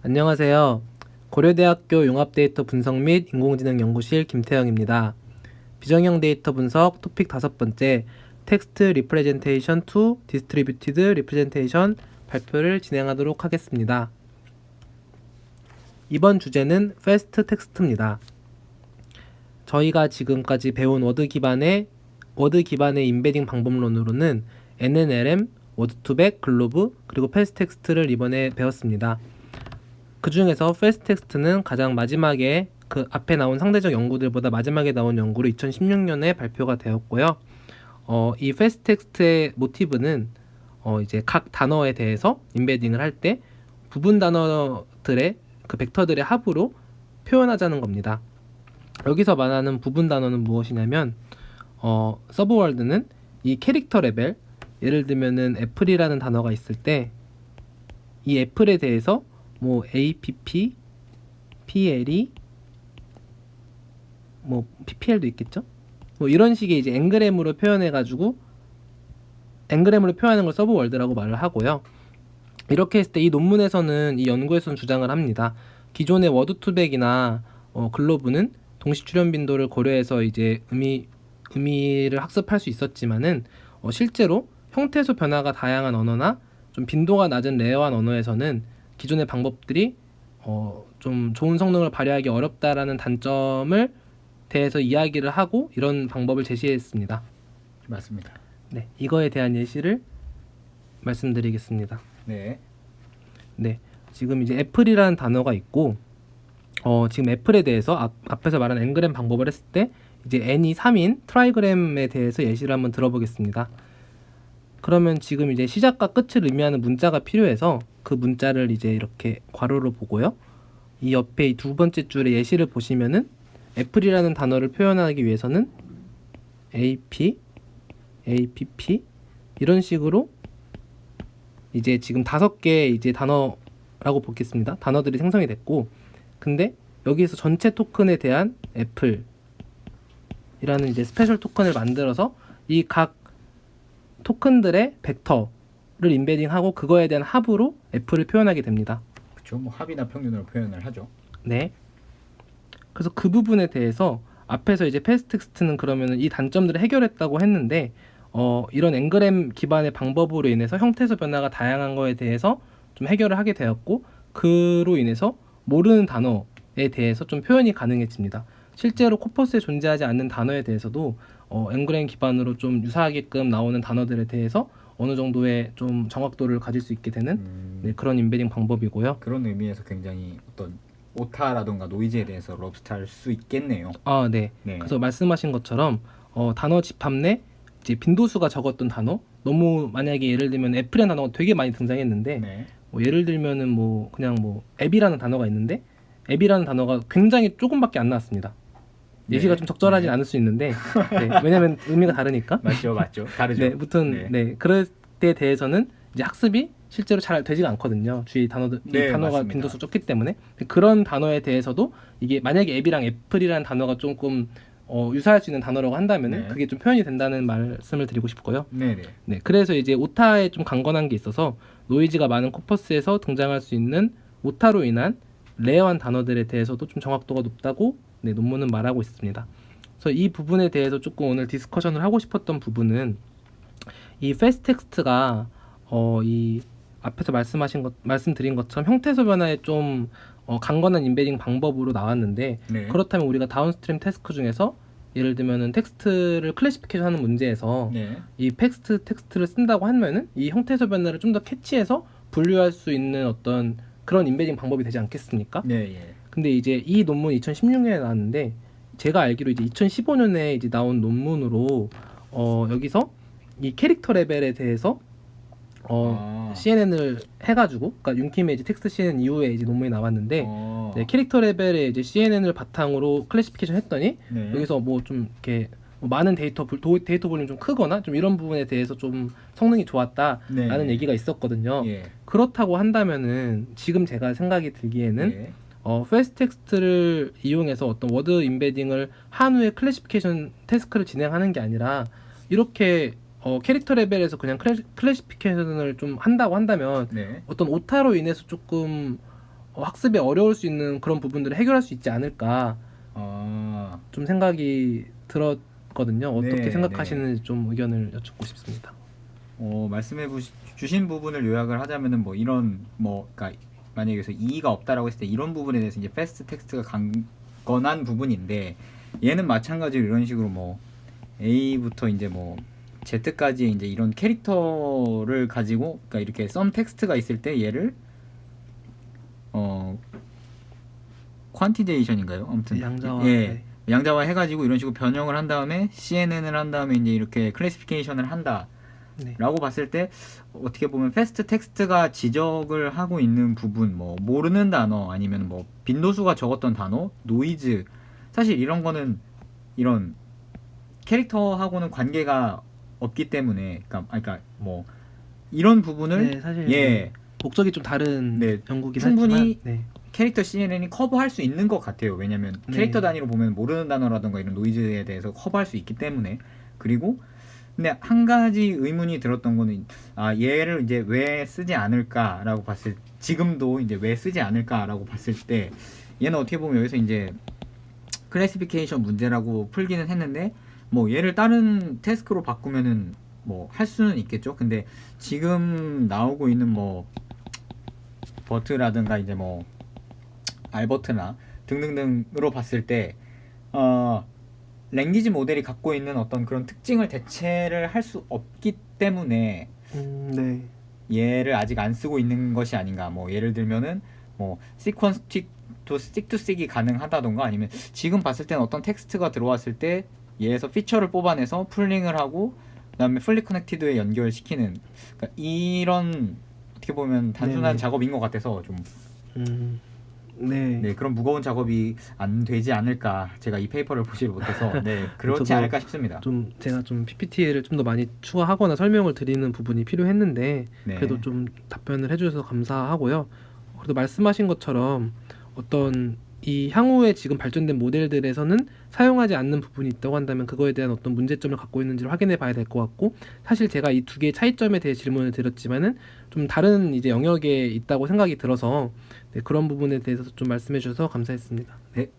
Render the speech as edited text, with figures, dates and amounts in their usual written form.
안녕하세요. 고려대학교 용합데이터 분석 및 인공지능 연구실 김태영입니다. 비정형 데이터 분석 토픽 5번째 텍스트 리프레젠테이션 투 디스트리뷰티드 리프레젠테이션 발표를 진행하도록 하겠습니다. 이번 주제는 패스트 텍스트입니다. 저희가 지금까지 배운 워드 기반의 인베딩 방법론으로는 NNLM, 워드2백, 글로브, 그리고 패스트 텍스트를 이번에 배웠습니다. 그 중에서 패스트 텍스트는 가장 마지막에 그 앞에 나온 상대적 연구들보다 마지막에 나온 연구로 2016년에 발표가 되었고요. 이 패스트 텍스트의 모티브는 이제 각 단어에 대해서 인베딩을 할 때 부분 단어들의 그 벡터들의 합으로 표현하자는 겁니다. 여기서 말하는 부분 단어는 무엇이냐면 서브월드는 이 캐릭터 레벨, 예를 들면은 애플이라는 단어가 있을 때 이 애플에 대해서 뭐 app, pl이 뭐 ppl도 있겠죠? 뭐 이런 식의 이제 앵그램으로 표현해가지고 앵그램으로 표현하는 걸 서브월드라고 말을 하고요. 이렇게 했을 때 이 논문에서는 이 연구에서는 주장을 합니다. 기존의 워드2백이나 글로브는 동시 출현 빈도를 고려해서 이제 의미를 학습할 수 있었지만은 실제로 형태소 변화가 다양한 언어나 좀 빈도가 낮은 레어한 언어에서는 기존의 방법들이 좀 좋은 성능을 발휘하기 어렵다라는 단점을 대해서 이야기를 하고 이런 방법을 제시했습니다. 맞습니다. 네, 이거에 대한 예시를 말씀드리겠습니다. 네. 네, 지금 이제 애플이라는 단어가 있고 지금 애플에 대해서 앞에서 말한 앵그램 방법을 했을 때 이제 n이 3인 트라이그램에 대해서 예시를 한번 들어보겠습니다. 그러면 지금 이제 시작과 끝을 의미하는 문자가 필요해서 그 문자를 이제 이렇게 괄호로 보고요. 이 옆에 이 두 번째 줄의 예시를 보시면은 애플이라는 단어를 표현하기 위해서는 AP, APP 이런 식으로 이제 지금 5개 이제 단어라고 보겠습니다. 단어들이 생성이 됐고, 근데 여기에서 전체 토큰에 대한 애플이라는 이제 스페셜 토큰을 만들어서 이 각 토큰들의 벡터를 인베딩하고 그거에 대한 합으로 애플을 표현하게 됩니다. 그렇죠. 뭐 합이나 평균으로 표현을 하죠. 네. 그래서 그 부분에 대해서 앞에서 이제 패스트 텍스트는 그러면은 이 단점들을 해결했다고 했는데 이런 앵그램 기반의 방법으로 인해서 형태소 변화가 다양한 거에 대해서 좀 해결을 하게 되었고 그로 인해서 모르는 단어에 대해서 좀 표현이 가능해집니다. 실제로 코퍼스에 존재하지 않는 단어에 대해서도 앵그램 기반으로 좀 유사하게끔 나오는 단어들에 대해서 어느 정도의 좀 정확도를 가질 수 있게 되는 네, 그런 인베딩 방법이고요. 그런 의미에서 굉장히 어떤 오타라던가 노이즈에 대해서 럽스트할 수 있겠네요. 아, 네. 네. 그래서 말씀하신 것처럼 단어 집합 내 이제 빈도수가 적었던 단어, 너무 만약에 예를 들면 애플이라는 단어가 되게 많이 등장했는데 네. 뭐 예를 들면은 뭐 그냥 뭐 앱이라는 단어가 있는데 앱이라는 단어가 굉장히 조금밖에 안 나왔습니다. 예시가 네. 좀 적절하진 네. 않을 수 있는데 네, 왜냐면 의미가 다르니까. 맞죠, 맞죠. 다르죠. 네, 무튼 네, 그럴 때 대해서는 이제 학습이 실제로 잘 되지가 않거든요. 주위 단어들 이 네, 단어가 맞습니다. 빈도수 적기 때문에 그런 단어에 대해서도 이게 만약에 앱이랑 애플이라는 단어가 조금 유사할 수 있는 단어라고 한다면은 네. 그게 좀 표현이 된다는 말씀을 드리고 싶고요. 네네. 네, 그래서 이제 오타에 좀 강건한 게 있어서 노이즈가 많은 코퍼스에서 등장할 수 있는 오타로 인한 레어한 단어들에 대해서도 좀 정확도가 높다고 네, 논문은 말하고 있습니다. 그래서 이 부분에 대해서 조금 오늘 디스커션을 하고 싶었던 부분은 이 패스트 텍스트가 이 앞에서 말씀드린 것처럼 형태소 변화에 좀 강건한 인베딩 방법으로 나왔는데 네. 그렇다면 우리가 다운스트림 태스크 중에서 예를 들면은 텍스트를 클래시피케이션 하는 문제에서 네. 이 패스트 텍스트를 쓴다고 하면은 이 형태소 변화를 좀 더 캐치해서 분류할 수 있는 어떤 그런 인베딩 방법이 되지 않겠습니까? 네. 예. 근데 이제 이 논문 2016년에 나왔는데 제가 알기로 이제 2015년에 이제 나온 논문으로 여기서 이 캐릭터 레벨에 대해서 CNN을 해가지고, 그러니까 윤킴의 이제 텍스트 CNN 이후에 이제 논문이 나왔는데 네, 캐릭터 레벨에 이제 CNN을 바탕으로 클래시피케이션 했더니 네. 여기서 뭐 좀 이렇게 뭐 많은 데이터 볼륨이 좀 크거나 좀 이런 부분에 대해서 좀 성능이 좋았다라는 네. 얘기가 있었거든요. 예. 그렇다고 한다면은 지금 제가 생각이 들기에는 예. 패스트 텍스트를 이용해서 어떤 워드 인베딩을 한 후에 클래시피케이션 태스크를 진행하는 게 아니라 이렇게 캐릭터 레벨에서 그냥 클래시피케이션을 좀 한다고 한다면 네. 어떤 오타로 인해서 조금 학습이 어려울 수 있는 그런 부분들을 해결할 수 있지 않을까 아, 좀 생각이 들었거든요. 어떻게 네, 생각하시는지 좀 의견을 여쭙고 싶습니다. 주신 부분을 요약을 하자면은 뭐 이런 뭐 그러니까 만약에 여기서 이의가 없다라고 했을 때 이런 부분에 대해서 이제 패스트 텍스트가 강건한 부분인데 얘는 마찬가지로 이런 식으로 뭐 A부터 이제 뭐 Z까지 이제 이런 캐릭터를 가지고 그러니까 이렇게 썸 텍스트가 있을 때 얘를 퀀티제이션인가요? 아무튼 양자화. 예. 양자화 해가지고 이런 식으로 변형을 한 다음에 CNN을 한 다음에 이제 이렇게 클래시피케이션을 한다. 네. 라고 봤을 때 어떻게 보면 패스트 텍스트가 지적을 하고 있는 부분 뭐 모르는 단어 아니면 뭐 빈도수가 적었던 단어 노이즈 사실 이런 거는 이런 캐릭터하고는 관계가 없기 때문에 그러니까 뭐 이런 부분을 네, 사실 예 목적이 좀 다른 네, 연구긴 충분히 하지만 네. 캐릭터 CNN이 커버할 수 있는 것 같아요. 왜냐면 네. 캐릭터 단위로 보면 모르는 단어라든가 이런 노이즈에 대해서 커버할 수 있기 때문에 그리고 근데 한 가지 의문이 들었던 거는 얘를 이제 왜 쓰지 않을까라고 봤을 지금도 이제 왜 쓰지 않을까라고 봤을 때 얘는 어떻게 보면 여기서 이제 클래시피케이션 문제라고 풀기는 했는데 뭐 얘를 다른 태스크로 바꾸면은 뭐 할 수는 있겠죠. 근데 지금 나오고 있는 뭐 버트라든가 이제 뭐 알버트나 등등등으로 봤을 때 랭귀지 모델이 갖고 있는 어떤 그런 특징을 대체를 할 수 없기 때문에 네. 얘를 아직 안 쓰고 있는 것이 아닌가. 뭐 예를 들면은 뭐 시퀀스 스틱 투 스틱이 가능하다던가 아니면 지금 봤을 때는 어떤 텍스트가 들어왔을 때 얘에서 피처를 뽑아내서 풀링을 하고 그다음에 풀리 커넥티드에 연결시키는 그러니까 이런 어떻게 보면 단순한 네네. 작업인 것 같아서 좀 네. 네, 그런 무거운 작업이 안 되지 않을까. 제가 이 페이퍼를 보지 못해서 네, 그렇지 저도 않을까 싶습니다. 좀 제가 좀 PPT를 좀 더 많이 추가하거나 설명을 드리는 부분이 필요했는데 네. 그래도 좀 답변을 해주셔서 감사하고요. 그래도 말씀하신 것처럼 어떤 이 향후에 지금 발전된 모델들에서는 사용하지 않는 부분이 있다고 한다면 그거에 대한 어떤 문제점을 갖고 있는지를 확인해 봐야 될 것 같고 사실 제가 이 두 개의 차이점에 대해 질문을 드렸지만은 좀 다른 이제 영역에 있다고 생각이 들어서 네, 그런 부분에 대해서 좀 말씀해 주셔서 감사했습니다. 네.